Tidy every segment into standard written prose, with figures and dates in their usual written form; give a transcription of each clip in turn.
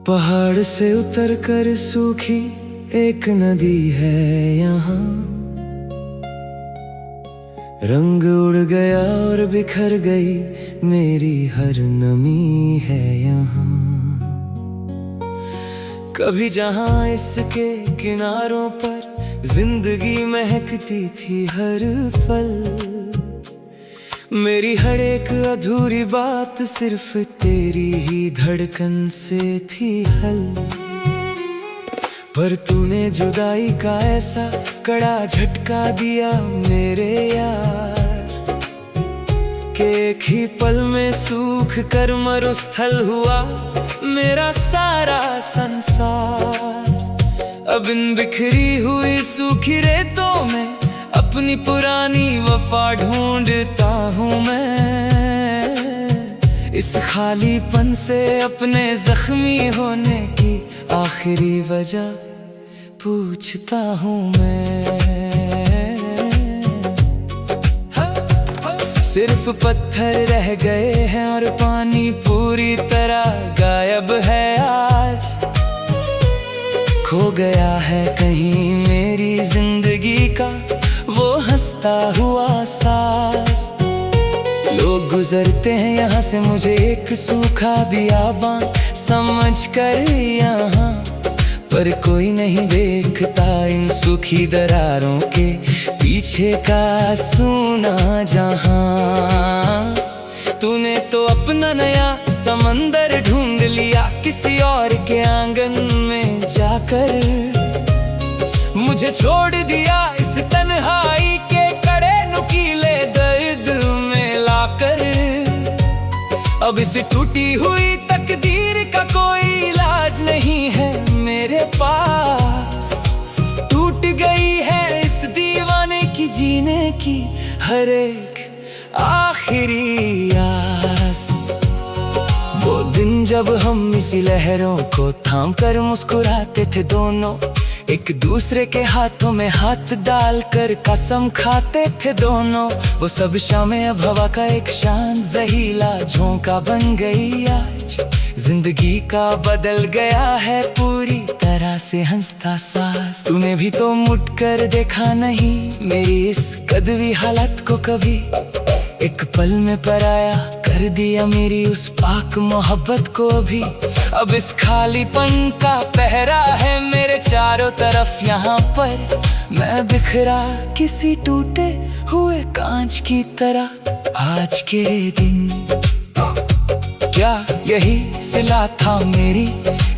पहाड़ से उतर कर सूखी एक नदी है यहाँ, रंग उड़ गया और बिखर गई मेरी हर नमी है यहाँ। कभी जहाँ इसके किनारों पर जिंदगी महकती थी हर पल, मेरी हर एक अधूरी बात सिर्फ तेरी ही धड़कन से थी हल। पर तूने जुदाई का ऐसा कड़ा झटका दिया मेरे यार, कि एक ही पल में सूख कर मरुस्थल हुआ मेरा सारा संसार। अब इन बिखरी हुई सूखी रेतों में अपनी पुरानी वफा ढूंढता हूँ मैं, इस खालीपन से अपने जख्मी होने की आखिरी वजह पूछता हूँ मैं। सिर्फ पत्थर रह गए हैं और पानी पूरी तरह गायब है आज, खो गया है कहीं मेरी जिंदगी का वो हंसता हुआ सांस। लोग गुजरते हैं यहाँ से मुझे एक सूखा बियाबान समझ कर यहाँ, पर कोई नहीं देखता इन सूखी दरारों के पीछे का सूना जहां। तूने तो अपना नया समंदर ढूंढ लिया किसी और के आंगन में जाकर, मुझे छोड़ दिया इस तन्हाई के कड़े नुकीले दर्द में लाकर। अब इस टूटी हुई तकदीर का कोई इलाज नहीं है मेरे पास, टूट गई है इस दीवाने की जीने की हर एक आखिरी आस। वो दिन जब हम इसी लहरों को थाम कर मुस्कुराते थे दोनों, एक दूसरे के हाथों में हाथ डालकर कसम खाते थे दोनों, वो सब शामें अब हवा का एक शांत जहीला झोंका बन गई आज। जिंदगी का बदल गया है पूरी तरह से हंसता सांस। तूने भी तो मुड़ कर देखा नहीं मेरी इस कदवी हालत को कभी, एक पल में पराया कर दिया मेरी उस पाक मोहब्बत को भी। अब इस खालीपन का पहरा है मेरे चारों तरफ यहाँ पर, मैं बिखरा किसी टूटे हुए कांच की तरह आज के दिन। क्या यही सिला था मेरी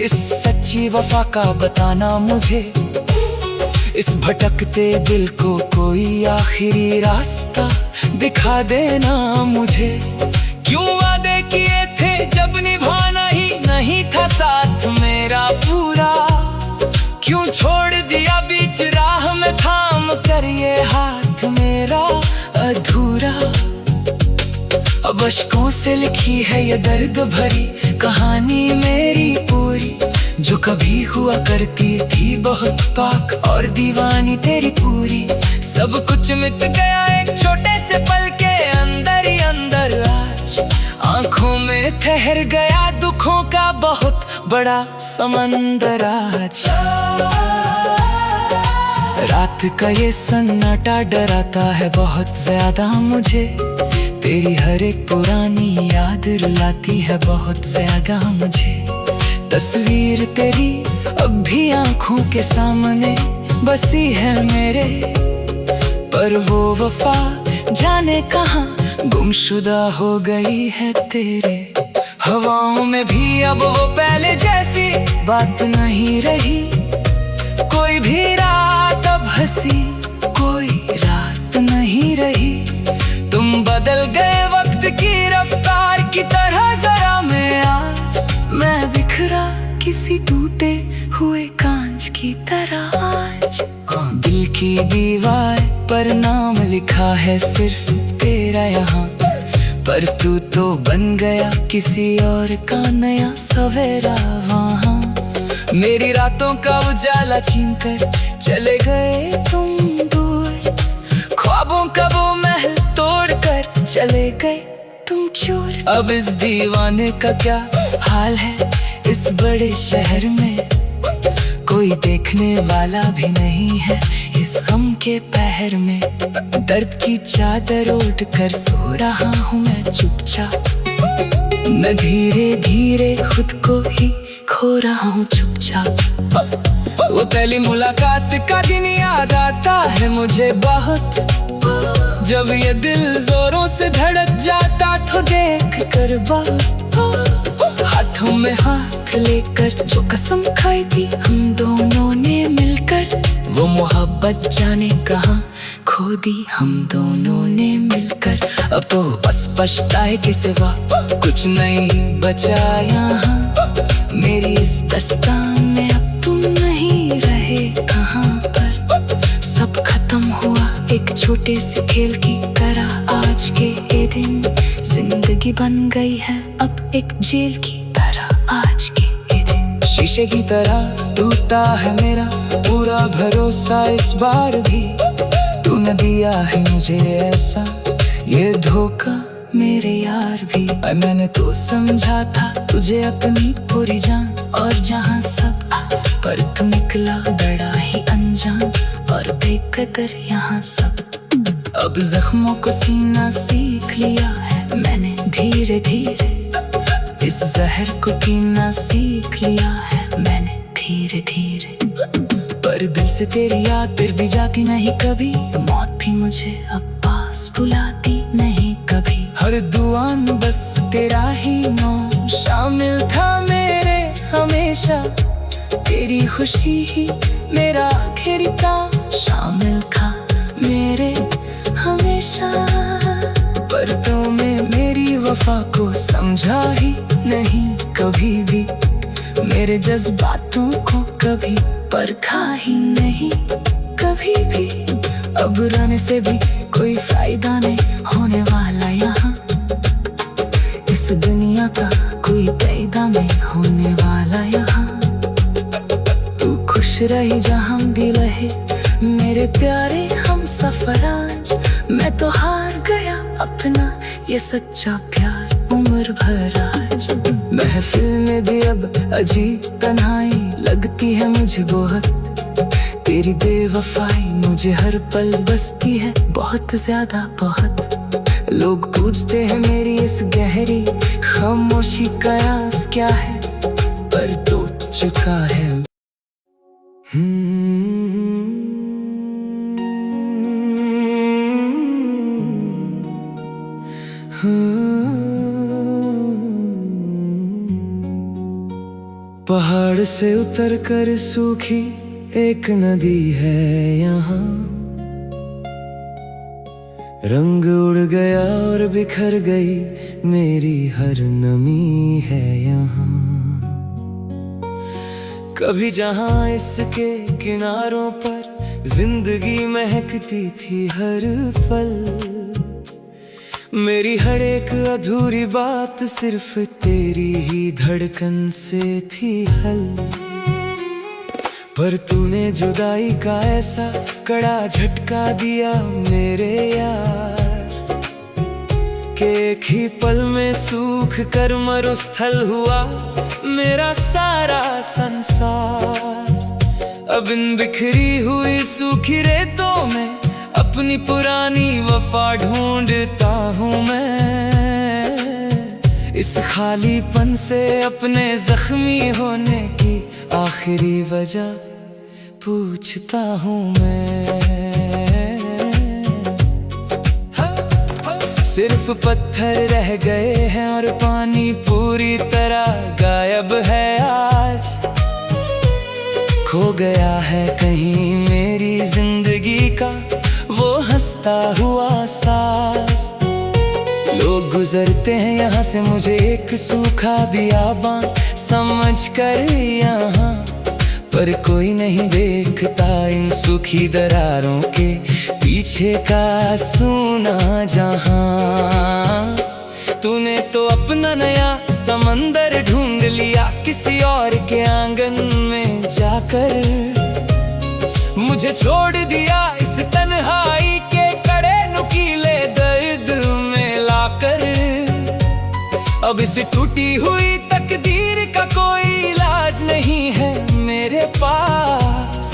इस सच्ची वफा का बताना मुझे, इस भटकते दिल को कोई आखिरी रास्ता दिखा देना मुझे। क्यों वादे किए थे जब निभाना ही नहीं था साथ मेरा पूरा, क्यों छोड़ दिया बीच राह में थाम कर ये हाथ मेरा अधूरा। अब अश्कों से लिखी है ये दर्द भरी कहानी मेरी पूरी, जो कभी हुआ करती थी बहुत पाक और दीवानी तेरी पूरी। सब कुछ मिट गया एक छोटे से पल के अंदर ही अंदर आज, आंखों में ठहर गया दुखों का बहुत बड़ा समंदर आज। रात का ये सन्नाटा डराता है बहुत ज्यादा मुझे, तेरी हर एक पुरानी याद रुलाती है बहुत ज्यादा मुझे। तस्वीर तेरी अब भी आंखों के सामने बसी है मेरे, पर वो वफा जाने कहाँ गुमशुदा हो गई है तेरे। हवाओं में भी अब वो पहले जैसी बात नहीं रही, कोई भी रात अब हंसी कोई रात नहीं रही। तुम बदल गए वक्त की रफ्तार की तरह जरा मैं आज, मैं बिखरा किसी टूटे हुए कांच की तरह आज। दिल की दीवार पर नाम लिखा है सिर्फ तेरा यहाँ, पर तू तो बन गया किसी और का नया सवेरा वहाँ। मेरी रातों का उजाला छीन कर चले गए तुम दूर। ख्वाबों का वो महल तोड़ कर चले गए तुम चोर। अब इस दीवाने का क्या हाल है इस बड़े शहर में, कोई देखने वाला भी नहीं है इस गम के पहर में। दर्द की चादर ओढ़ कर सो रहा हूँ मैं चुपचाप, मैं धीरे धीरे खुद को ही खो रहा हूँ चुपचाप। वो पहली मुलाकात का दिन याद आता है मुझे बहुत, जब ये दिल जोरों से धड़क जाता तो देख कर बहुत। हाथों में हाथ लेकर जो कसम खाई थी हम दोनों ने मिलकर, वो मोहब्बत जाने कहाँ खो दी हम दोनों ने मिलकर। अब तो बस पछताए के सिवा कुछ नहीं बचा यहाँ, मेरी इस दास्तान में अब तुम नहीं रहे कहाँ पर। सब खत्म हुआ एक छोटे से खेल की तरह आज के ये दिन, जिंदगी बन गई है अब एक जेल की तरह आज के ये दिन। शीशे की तरह टूटा है मेरा पूरा भरोसा इस बार भी, तूने दिया है मुझे ऐसा ये धोखा मेरे यार भी। मैंने तो समझा था तुझे अपनी पूरी जान और जहां सब, पर तू निकला बड़ा ही अनजान और बेकदर यहाँ सब। अब जख्मों को सीना सीख लिया है मैंने धीरे धीरे, इस जहर को पीना सीख लिया है मैंने धीरे धीरे। पर दिल से तेरी याद फिर भी जाती नहीं कभी, मौत भी मुझे अब पास बुलाती नहीं कभी। हर दुआ में बस तेरा ही नाम शामिल था मेरे हमेशा, तेरी खुशी ही मेरा आखिरी काम शामिल था मेरे हमेशा। पर तूने मेरी वफा को समझा ही नहीं कभी भी, मेरे जज्बातों को कभी परखा ही नहीं कभी भी। अब रहने से भी कोई फायदा नहीं होने वाला यहाँ, इस दुनिया का कोई पैदा नहीं होने वाला यहाँ। तू खुश रही जहाँ भी रहे मेरे प्यारे हम सफर आज, मैं तो हार गया अपना ये सच्चा प्यार उम्र भर आज। महफिल में भी अब अजीब तन्हाई लगती है मुझे बहुत, तेरी बेवफाई मुझे हर पल बसती है बहुत ज्यादा बहुत। लोग पूछते हैं मेरी इस गहरी खामोशी का राज क्या है, पर तो चुका है। पहाड़ से उतर कर सूखी एक नदी है यहाँ, रंग उड़ गया और बिखर गई मेरी हर नमी है यहाँ। कभी जहाँ इसके किनारों पर जिंदगी महकती थी हर पल, मेरी हर एक अधूरी बात सिर्फ तेरी ही धड़कन से थी हल। पर तूने जुदाई का ऐसा कड़ा झटका दिया मेरे यार, कि एक ही पल में सूख कर मरुस्थल हुआ मेरा सारा संसार। अब इन बिखरी हुई सूखी रेतों में अपनी पुरानी वफा ढूंढता हूँ मैं, इस खालीपन से अपने जख्मी होने की आखिरी वजह पूछता हूँ मैं। सिर्फ पत्थर रह गए हैं और पानी पूरी तरह गायब है आज, खो गया है कहीं मेरी जिंदगी का वो हंसता हुआ सांस। लोग गुजरते हैं यहाँ से मुझे एक सूखा बियाबान समझ कर यहाँ, पर कोई नहीं देखता इन सूखी दरारों के पीछे का सूना जहां। तूने तो अपना नया समंदर ढूंढ लिया किसी और के आंगन में कर मुझे छोड़ दिया इस तन्हाई के कड़े नुकीले दर्द में लाकर। अब इस टूटी हुई तकदीर का कोई इलाज नहीं है मेरे पास।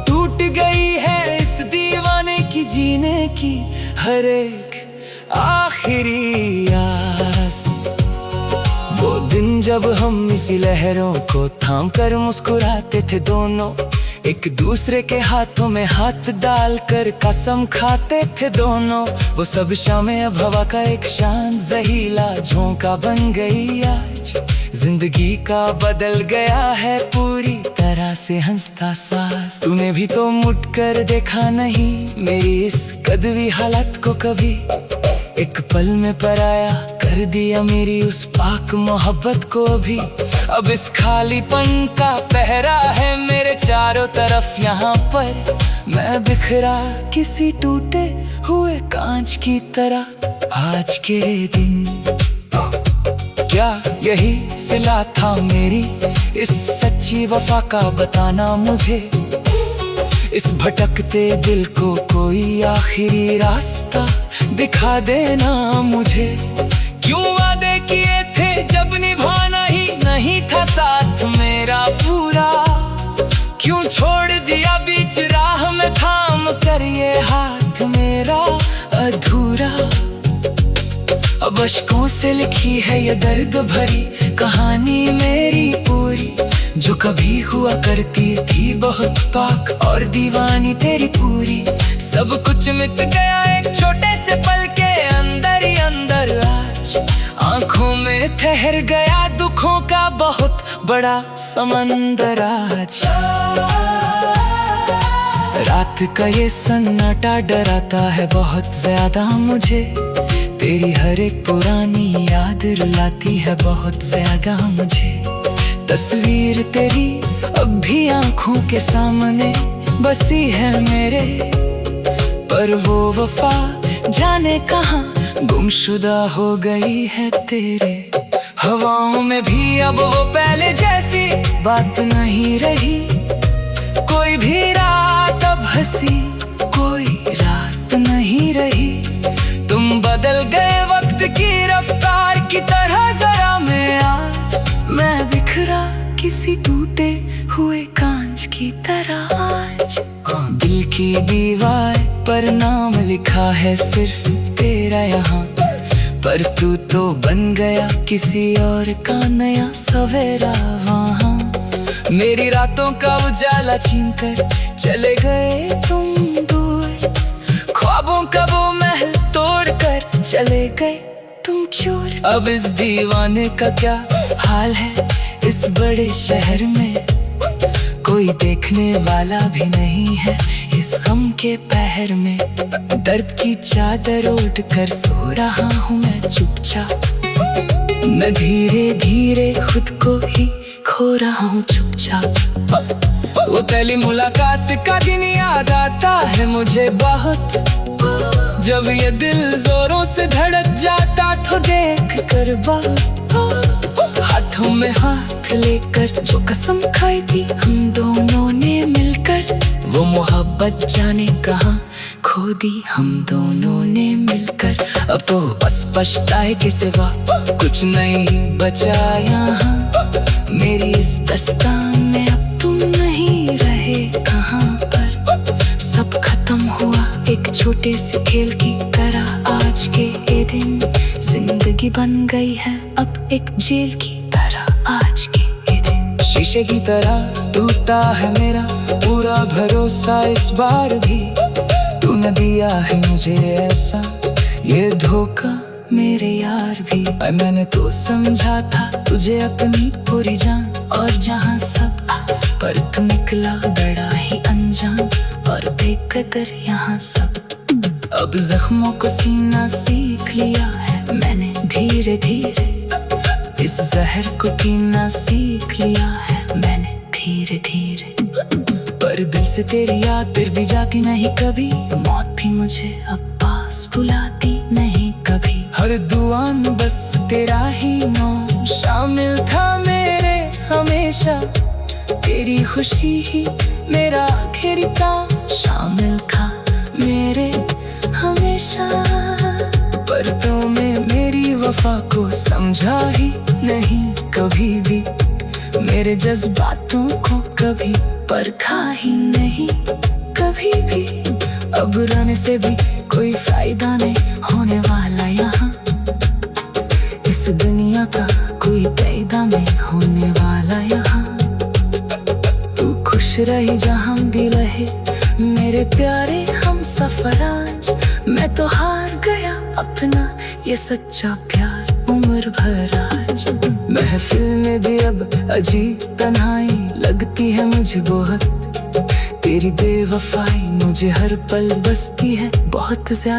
टूट गई है इस दीवाने की जीने की हर एक आखिरी आस। वो दिन जब हम इसी लहरों को थाम कर मुस्कुराते थे दोनों, एक दूसरे के हाथों में हाथ डालकर कसम खाते थे दोनों। वो सब शामें अब हवा का एक शांत जहीला झोंका बन गई आज। जिंदगी का बदल गया है पूरी तरह से हंसता सास। तूने भी तो मुड़ कर देखा नहीं मेरी इस कदवी हालत को कभी। एक पल में पराया कर दिया मेरी उस पाक मोहब्बत को भी। अब इस खालीपन का पहरा है मेरे चारों तरफ यहाँ पर। मैं बिखरा किसी टूटे हुए कांच की तरह आज के दिन। क्या यही सिला था मेरी इस सच्ची वफा का बताना मुझे। इस भटकते दिल को कोई आखिरी रास्ता दिखा देना मुझे। क्यों वादे किए थे जब निभाना ही नहीं था साथ मेरा पूरा। क्यों छोड़ दिया बीच राह में थाम कर ये हाथ मेरा अधूरा। अब अश्कों से लिखी है ये दर्द भरी कहानी मेरी पूरी। जो कभी हुआ करती थी बहुत पाक और दीवानी तेरी पूरी। सब कुछ मिट गया एक छोटे से पल के अंदर ही अंदर आज। आंखों में ठहर गया दुखों का बहुत बड़ा समंदर आज। रात का ये सन्नाटा डराता है बहुत ज्यादा मुझे। तेरी हर एक पुरानी याद रुलाती है बहुत ज्यादा मुझे। तस्वीर तेरी अब भी आंखों के सामने बसी है मेरे। पर वो वफा जाने कहाँ गुमशुदा हो गई है तेरे। हवाओं में भी अब वो पहले जैसी बात नहीं रही। कोई भी रात अब हंसी कोई रात नहीं रही। तुम बदल गए वक्त की रफ्तार की तरह जरा मैं आज। मैं बिखरा किसी टूटे हुए कांच की तरह आज। दिल की दीवार पर नाम लिखा है सिर्फ तेरा यहाँ। पर तू तो बन गया किसी और का नया सवेरा वहाँ। मेरी रातों का उजाला छीन कर चले गए तुम दूर। ख्वाबों का वो महल तोड़ कर चले गए तुम चोर। अब इस दीवाने का क्या हाल है इस बड़े शहर में। कोई देखने वाला भी नहीं है इस गम के पहर में। दर्द की चादर ओढ़ कर सो रहा हूँ मैं चुपचाप। मैं धीरे धीरे खुद को ही खो रहा हूँ चुपचाप। वो पहली मुलाकात का दिन याद आता है मुझे बहुत। जब ये दिल जोरों से धड़क जाता तो देख कर बहुत। हाथों में हाथ लेकर जो कसम खाई थी हम दोनों ने मिलकर। वो मोहब्बत जाने कहाँ खो दी हम दोनों ने मिलकर। अब तो बस पछताए के सिवा कुछ नहीं बचा यहाँ। मेरी इस दास्तान में अब तुम नहीं रहे कहाँ पर। सब खत्म हुआ एक छोटे से खेल की तरह आज के ये दिन। जिंदगी बन गई है अब एक जेल की तरह आज के ये दिन। शीशे की तरह टूटा है मेरा पूरा भरोसा इस बार भी। तूने दिया है मुझे ऐसा ये धोखा मेरे यार भी। मैंने तो समझा था तुझे अपनी पूरी जान और जहाँ सब। पर तू निकला बड़ा ही अनजान और बेकदर यहाँ सब। अब जख्मों को सीना सीख लिया है मैंने धीरे धीरे। इस जहर को पीना सीख लिया है मैंने धीरे धीरे। पर दिल से तेरी याद फिर भी जाती नहीं कभी। मौत भी मुझे अब पास बुलाती नहीं कभी। हर दुआ में बस तेरा ही नाम शामिल था मेरे हमेशा। तेरी खुशी ही मेरा आखिरी काम शामिल था मेरे हमेशा। पर तूने मेरी वफा को समझा ही नहीं कभी भी, मेरे जज्बातों को कभी परखा ही नहीं कभी भी। अब रहने से भी कोई फायदा नहीं होने वाला यहाँ, इस दुनिया का कोई पैदा नहीं होने वाला यहाँ। तू खुश रही जहाँ भी रहे मेरे प्यारे हम सफर। आज मैं तो हार गया अपना ये सच्चा प्यार उम्र भर। आज महफिल में भी अब अजीब तन्हाई लगती है मुझे बहुत, तेरी बेवफाई मुझे हर पल बसती है बहुत ज्यादा।